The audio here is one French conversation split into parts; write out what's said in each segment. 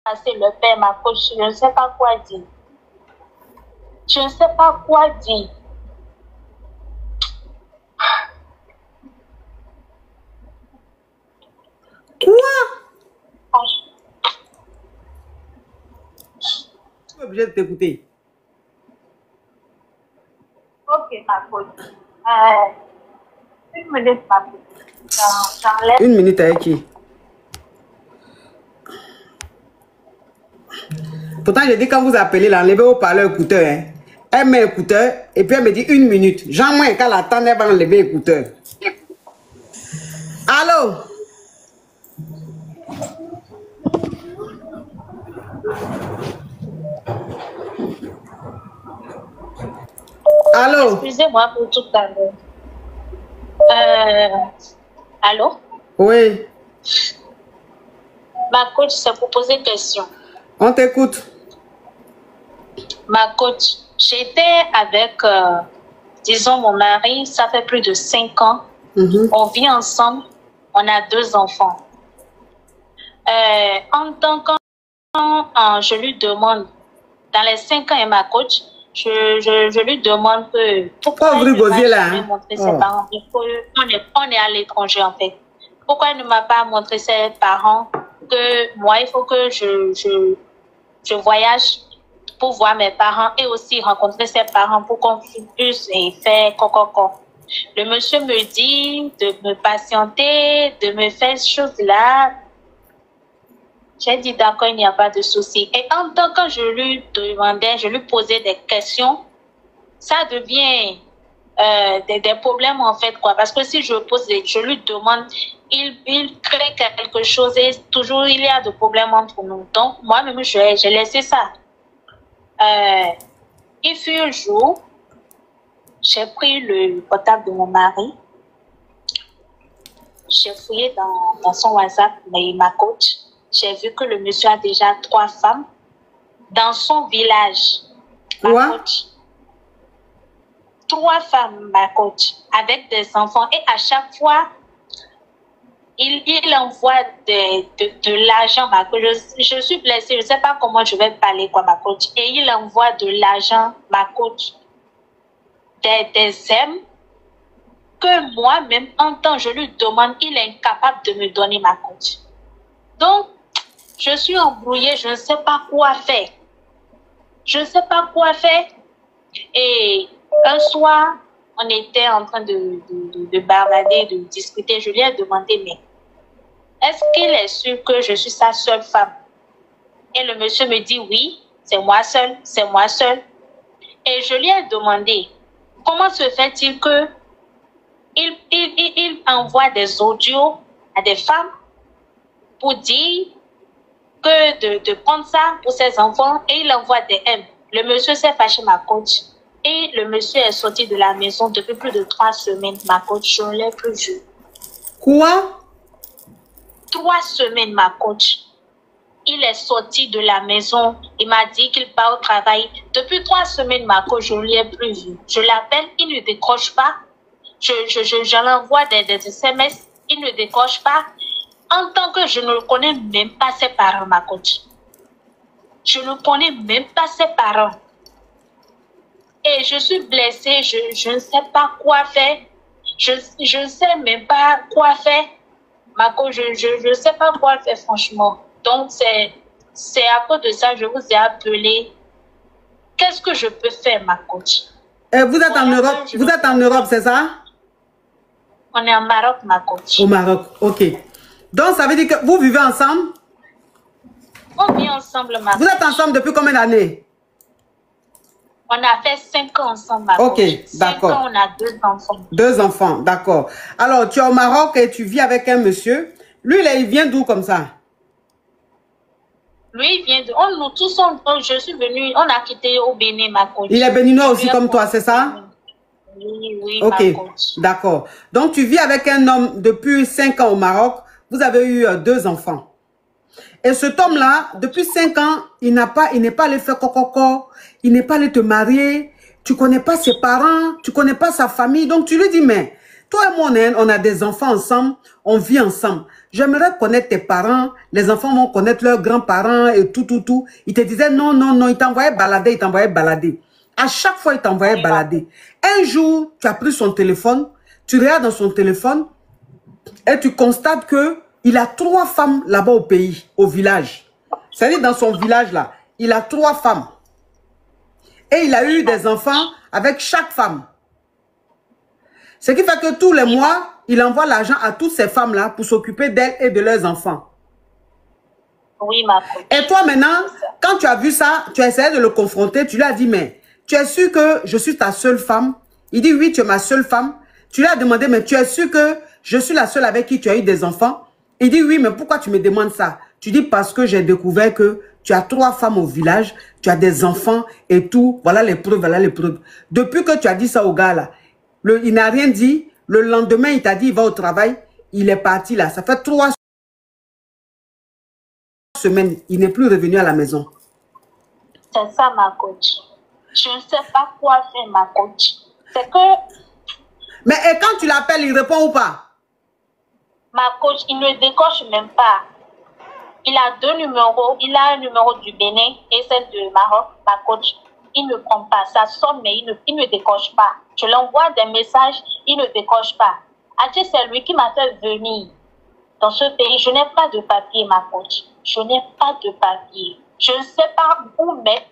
passer le père, ma coach. Je ne sais pas quoi dire. Je ne sais pas quoi dire. Quoi? Je suis obligée de t'écouter. Ok, ma coach. Une minute, ma coach. J'enlève. Une minute avec qui? Pourtant, j'ai dit quand vous appelez, l'enlevez au parleur écouteur. Hein. Elle met écouteur et puis elle me dit une minute. Jean, moi, quand elle attend, elle va enlever écouteur. Allô? Allô? Excusez-moi pour tout à l'heure. Allô? Oui. Ma coach, c'est pour poser une question. On t'écoute. Ma coach, j'étais avec, disons, mon mari, ça fait plus de 5 ans. On vit ensemble, on a 2 enfants. En tant que je lui demande, dans les 5 ans, et ma coach, je lui demande que pourquoi il ne m'a jamais montré ses parents. On est à l'étranger, en fait. Pourquoi il ne m'a pas montré ses parents? Que moi, il faut que je voyage pour voir mes parents et aussi rencontrer ses parents pour qu'on puisse faire coco. Le monsieur me dit de me patienter, de me faire ces choses-là. J'ai dit d'accord, il n'y a pas de souci. Et en tant que je lui demandais, je lui posais des questions, ça devient des problèmes en fait, quoi. Parce que si je lui demande, il crée quelque chose et toujours il y a des problèmes entre nous. Donc moi-même, j'ai laissé ça. Il fut un jour, j'ai pris le portable de mon mari, j'ai fouillé dans son WhatsApp, ma coach. J'ai vu que le monsieur a déjà 3 femmes dans son village. Ma coach. 3 femmes, ma coach, avec des enfants. Et à chaque fois, il envoie de l'argent, ma coach. Je suis blessée, je ne sais pas comment je vais parler, quoi, ma coach. Et il envoie de l'argent, ma coach, des aimes que moi-même, en temps, je lui demande, il est incapable de me donner, ma coach. Donc, je suis embrouillée, je ne sais pas quoi faire. Je ne sais pas quoi faire. Et un soir, on était en train de bavarder, de discuter. Je lui ai demandé, mais est-ce qu'il est sûr que je suis sa seule femme? Et le monsieur me dit, oui, c'est moi seule, c'est moi seule. Et je lui ai demandé, comment se fait-il que il envoie des audios à des femmes pour dire que de prendre ça pour ses enfants et il envoie des M. Le monsieur s'est fâché, ma coach. Et le monsieur est sorti de la maison depuis plus de 3 semaines, ma coach. Je ne l'ai plus vu. Quoi? 3 semaines, ma coach. Il est sorti de la maison. Il m'a dit qu'il part au travail. Depuis 3 semaines, ma coach, je ne l'ai plus vu. Je l'appelle, il ne décroche pas. Je l'envoie des SMS. Il ne décroche pas. En tant que je ne connais même pas ses parents, ma coach. Je ne connais même pas ses parents. Et je suis blessée, je ne sais pas quoi faire. Je ne sais même pas quoi faire. Ma coach, je ne sais pas quoi faire, franchement. Donc, c'est à cause de ça que je vous ai appelé. Qu'est-ce que je peux faire, ma coach? Vous êtes en Europe, vous êtes en Europe, c'est ça? On est en Maroc, ma coach. Au Maroc, ok. Donc, ça veut dire que vous vivez ensemble? On vit ensemble, ma coach. Vous êtes ensemble depuis combien d'années? On a fait 5 ans ensemble, ma coach. Ok, d'accord. 5 ans, on a 2 enfants. 2 enfants, d'accord. Alors, tu es au Maroc et tu vis avec un monsieur. Lui, là, il vient d'où comme ça? Lui, il vient de... nous tous, je suis venue, on a quitté au Bénin, ma coach. Il est béninois aussi comme toi, c'est ça? Oui, oui, ok, ma coach. D'accord. Donc, tu vis avec un homme depuis 5 ans au Maroc. Vous avez eu 2 enfants. Et cet homme-là, depuis 5 ans, il n'est pas allé faire coco, il n'est pas allé te marier, tu connais pas ses parents, tu connais pas sa famille. Donc, tu lui dis, mais Toi et moi, on a des enfants ensemble, on vit ensemble. J'aimerais connaître tes parents, les enfants vont connaître leurs grands-parents et tout. Ils te disaient non, non, non, ils t'envoyaient balader, À chaque fois, ils t'envoyaient balader. Un jour, tu as pris son téléphone, tu regardes dans son téléphone et tu constates que il a 3 femmes là-bas au pays, au village. C'est-à-dire dans son village là, il a 3 femmes. Et il a eu des enfants avec chaque femme. Ce qui fait que tous les mois, il envoie l'argent à toutes ces femmes-là pour s'occuper d'elles et de leurs enfants. Oui, ma coach. Et toi maintenant, quand tu as vu ça, tu as essayé de le confronter, tu lui as dit, mais tu es sûr que je suis ta seule femme? Il dit, oui, tu es ma seule femme. Tu lui as demandé, mais tu es sûr que je suis la seule avec qui tu as eu des enfants? Il dit, oui, mais pourquoi tu me demandes ça? Tu dis, parce que j'ai découvert que tu as 3 femmes au village, tu as des enfants et tout. Voilà les preuves, voilà les preuves. Depuis que tu as dit ça au gars là, il n'a rien dit. Le lendemain, il t'a dit, il va au travail. Il est parti là. Ça fait 3 semaines. Il n'est plus revenu à la maison. C'est ça, ma coach. Je ne sais pas quoi faire, ma coach. C'est que... Mais et quand tu l'appelles, il répond ou pas? Ma coach, il ne décoche même pas. Il a 2 numéros. Il a un numéro du Bénin et celle de Maroc. Ma coach, il ne prend pas. Ça sonne, mais il ne décoche pas. Je l'envoie des messages, il ne décoche pas. Adieu, c'est lui qui m'a fait venir dans ce pays. Je n'ai pas de papier, ma coach. Je n'ai pas de papier. Je ne sais pas où mettre.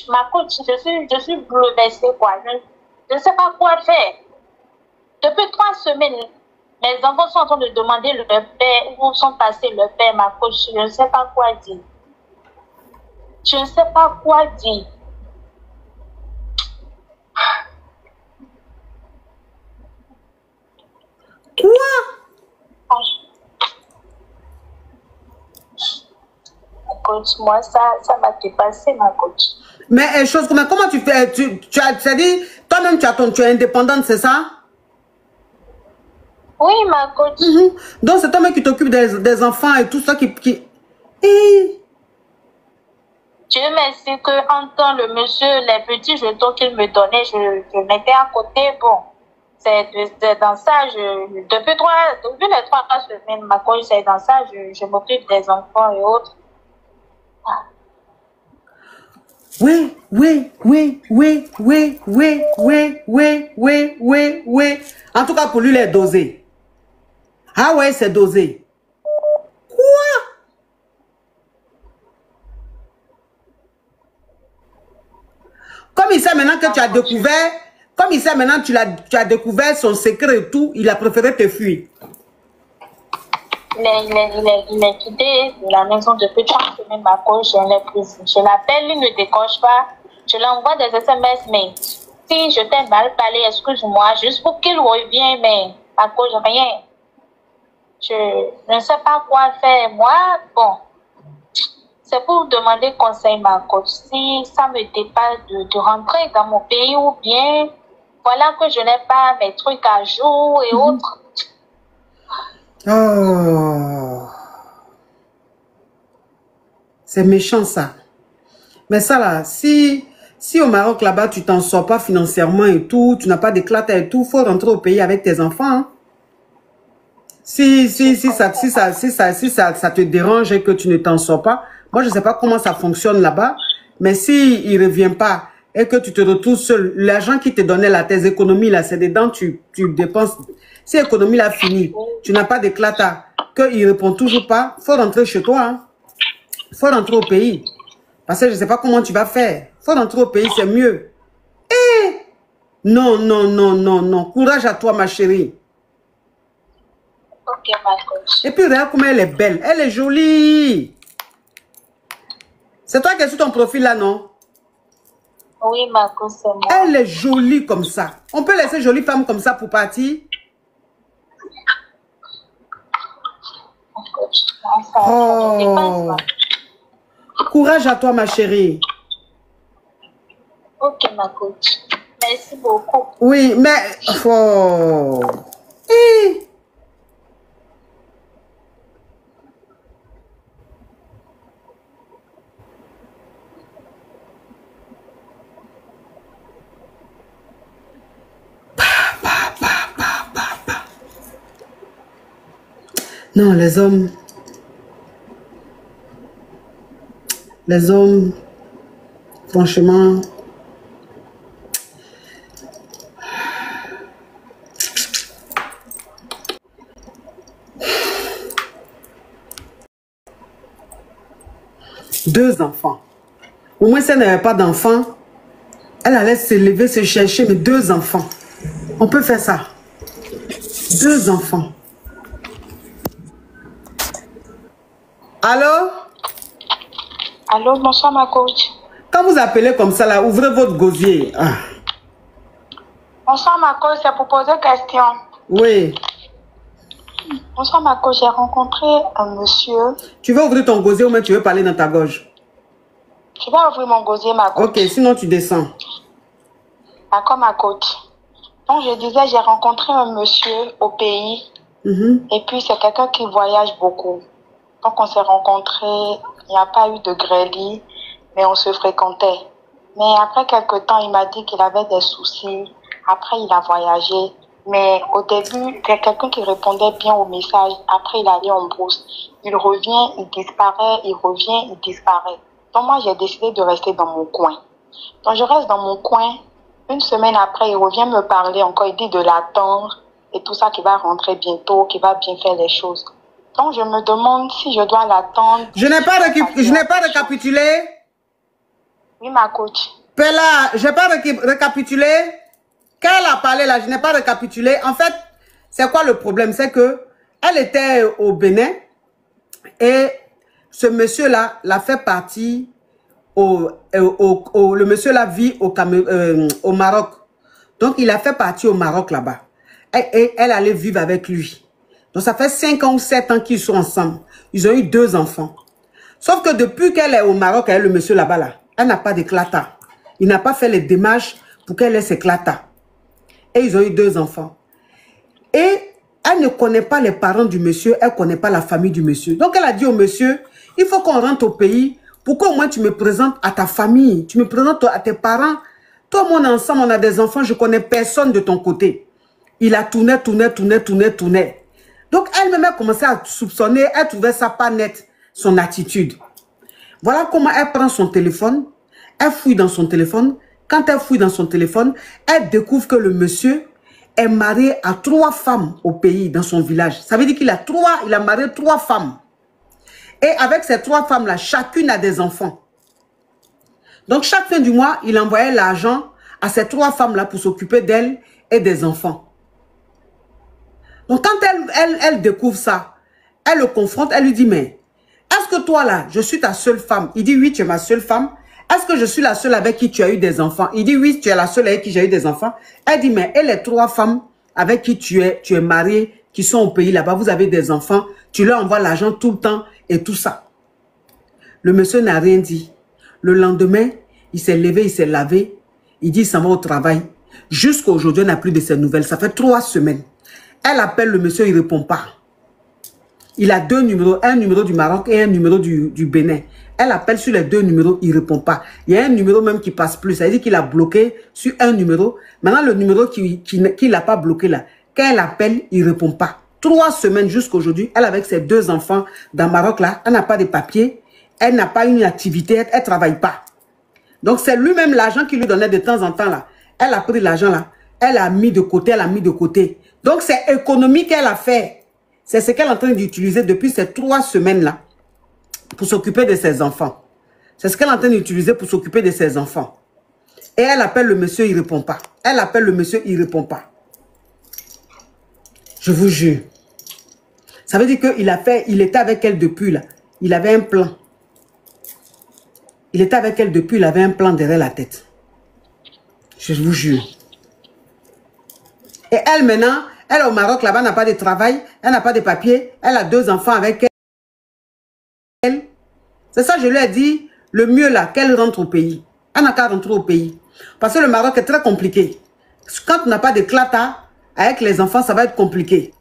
Ma coach, je suis bouleversée, quoi. Je ne sais pas quoi faire. Depuis 3 semaines, mes enfants sont en train de demander leur père, où sont passés leur père, ma coach. Je ne sais pas quoi dire. Je ne sais pas quoi dire. Quoi? Coach, moi, ça m'a dépassé, ma coach. Mais comment tu fais? Tu as dit, toi-même, tu es indépendante, c'est ça? Oui, ma coach. Donc, c'est toi-même qui t'occupe des enfants et tout ça qui... Dieu merci qu'en temps, le monsieur, les petits jetons qu'il me donnait, je mettais à côté. Bon, c'est dans ça, depuis les 3 semaines, ma coach, c'est dans ça, je m'occupe des enfants et autres. Oui. En tout cas, pour lui, il est dosé. Ah ouais, c'est dosé. Quoi? Comme il sait maintenant que tu as découvert, comme il sait maintenant que tu as découvert son secret et tout, il a préféré te fuir. Il est quitté de la maison depuis 3 semaines, ma coach, je l'ai pris. Je l'appelle, il ne décoche pas. Je l'envoie des SMS, mais si je t'ai mal parlé, excuse-moi, juste pour qu'il revienne, mais ma coach, rien. Je ne sais pas quoi faire. Moi, bon, c'est pour demander conseil, ma coach. Si ça me dépasse de rentrer dans mon pays ou bien, voilà que je n'ai pas mes trucs à jour et autres. Oh. C'est méchant ça. Mais ça là, si au Maroc là-bas, tu t'en sors pas financièrement et tout, tu n'as pas d'éclat et tout, faut rentrer au pays avec tes enfants. Hein. Si ça te dérange et que tu ne t'en sors pas, moi je ne sais pas comment ça fonctionne là-bas, mais si il revient pas et que tu te retrouves seul, l'argent qui te donnait là, tes économies là, c'est dedans, tu dépenses. Si l'économie là fini, tu n'as pas d'éclat, qu'il répond toujours pas, faut rentrer chez toi. Hein. Faut rentrer au pays. Parce que je ne sais pas comment tu vas faire. Faut rentrer au pays, c'est mieux. Eh! Non. Courage à toi, ma chérie. Ok, ma coach. Et puis, regarde comment elle est belle. Elle est jolie. C'est toi qui es sur ton profil là, non? Oui, ma coach, c'est moi. Elle est jolie comme ça. On peut laisser jolie femme comme ça pour partir? Oh. Courage à toi, ma chérie. Ok, ma coach. Merci beaucoup. Oui, mais... Oh. Non, les hommes, franchement, deux enfants. Au moins, si elle n'avait pas d'enfants, elle allait se lever, se chercher, mais deux enfants. On peut faire ça. Deux enfants. Allô? Allô, bonsoir ma coach. Quand vous appelez comme ça, là, ouvrez votre gosier. Ah. Bonsoir ma coach, c'est pour poser question. Oui. Bonsoir ma coach, j'ai rencontré un monsieur. Tu veux ouvrir ton gosier ou même tu veux parler dans ta gorge? Je vais ouvrir mon gosier ma coach. Ok, sinon tu descends. D'accord ma coach. Donc je disais, j'ai rencontré un monsieur au pays. Et puis c'est quelqu'un qui voyage beaucoup. Donc on s'est rencontrés, il n'y a pas eu de grêlis, mais on se fréquentait. Mais après quelques temps, il m'a dit qu'il avait des soucis. Après, il a voyagé. Mais au début, c'est quelqu'un qui répondait bien aux messages. Après, il allait en brousse. Il revient, il disparaît, il revient, il disparaît. Donc moi, j'ai décidé de rester dans mon coin. Donc je reste dans mon coin. Une semaine après, il revient me parler encore. Il dit de l'attendre et tout ça, qu'il va rentrer bientôt, qu'il va bien faire les choses. Donc je me demande si je dois l'attendre. Je n'ai pas récapitulé. Oui, ma coach. Pella, je n'ai pas récapitulé. Quand elle a parlé là, je n'ai pas récapitulé. En fait, c'est quoi le problème? C'est que elle était au Bénin et ce monsieur-là l'a fait partie le monsieur-là vit au Maroc. Donc, il a fait partie au Maroc là-bas. Et elle allait vivre avec lui. Donc, ça fait 5 ans ou 7 ans qu'ils sont ensemble. Ils ont eu 2 enfants. Sauf que depuis qu'elle est au Maroc, avec le monsieur là-bas, là, elle n'a pas d'éclata. Il n'a pas fait les démarches pour qu'elle ait ses éclata. Et ils ont eu 2 enfants. Et elle ne connaît pas les parents du monsieur, elle ne connaît pas la famille du monsieur. Donc, elle a dit au monsieur, il faut qu'on rentre au pays. Pourquoi au moins tu me présentes à ta famille, tu me présentes à tes parents. Toi, mon ensemble, on a des enfants, je ne connais personne de ton côté. Il a tourné. Donc, elle-même a commencé à soupçonner, elle trouvait ça pas net, son attitude. Voilà comment elle prend son téléphone, elle fouille dans son téléphone. Quand elle fouille dans son téléphone, elle découvre que le monsieur est marié à 3 femmes au pays, dans son village. Ça veut dire qu'il a marié 3 femmes. Et avec ces 3 femmes-là, chacune a des enfants. Donc, chaque fin du mois, il envoyait l'argent à ces 3 femmes-là pour s'occuper d'elles et des enfants. Donc, quand elle découvre ça, elle le confronte, elle lui dit, mais est-ce que toi, là, je suis ta seule femme? Il dit, oui, tu es ma seule femme. Est-ce que je suis la seule avec qui tu as eu des enfants? Il dit, oui, tu es la seule avec qui j'ai eu des enfants. Elle dit, mais et les 3 femmes avec qui tu es mariée, qui sont au pays là-bas, vous avez des enfants, tu leur envoies l'argent tout le temps et tout ça. Le monsieur n'a rien dit. Le lendemain, il s'est levé, il s'est lavé. Il dit, il s'en va au travail. Jusqu'à aujourd'hui, on n'a plus de ses nouvelles. Ça fait 3 semaines. Elle appelle le monsieur, il ne répond pas. Il a 2 numéros, un numéro du Maroc et un numéro du Bénin. Elle appelle sur les 2 numéros, il ne répond pas. Il y a un numéro même qui passe plus. Ça veut dire qu'il a bloqué sur un numéro. Maintenant, le numéro qui n'a pas bloqué là, quand elle appelle, il ne répond pas. 3 semaines jusqu'à aujourd'hui, elle avec ses 2 enfants dans le Maroc là, elle n'a pas de papier, elle n'a pas une activité, elle ne travaille pas. Donc c'est lui-même l'argent qu'il lui donnait de temps en temps là. Elle a pris l'argent là, elle a mis de côté, Donc c'est économie qu'elle a fait. C'est ce qu'elle est en train d'utiliser depuis ces 3 semaines là pour s'occuper de ses enfants. C'est ce qu'elle est en train d'utiliser pour s'occuper de ses enfants. Et elle appelle le monsieur, il ne répond pas. Elle appelle le monsieur, il ne répond pas. Je vous jure. Ça veut dire qu'il était avec elle depuis là. Il avait un plan. Il était avec elle depuis, il avait un plan derrière la tête. Je vous jure. Et elle maintenant, elle est au Maroc là-bas, n'a pas de travail, elle n'a pas de papier, elle a 2 enfants avec elle. C'est ça, je lui ai dit, le mieux là, qu'elle rentre au pays. Elle n'a qu'à rentrer au pays. Parce que le Maroc est très compliqué. Quand on n'a pas de clata, avec les enfants, ça va être compliqué.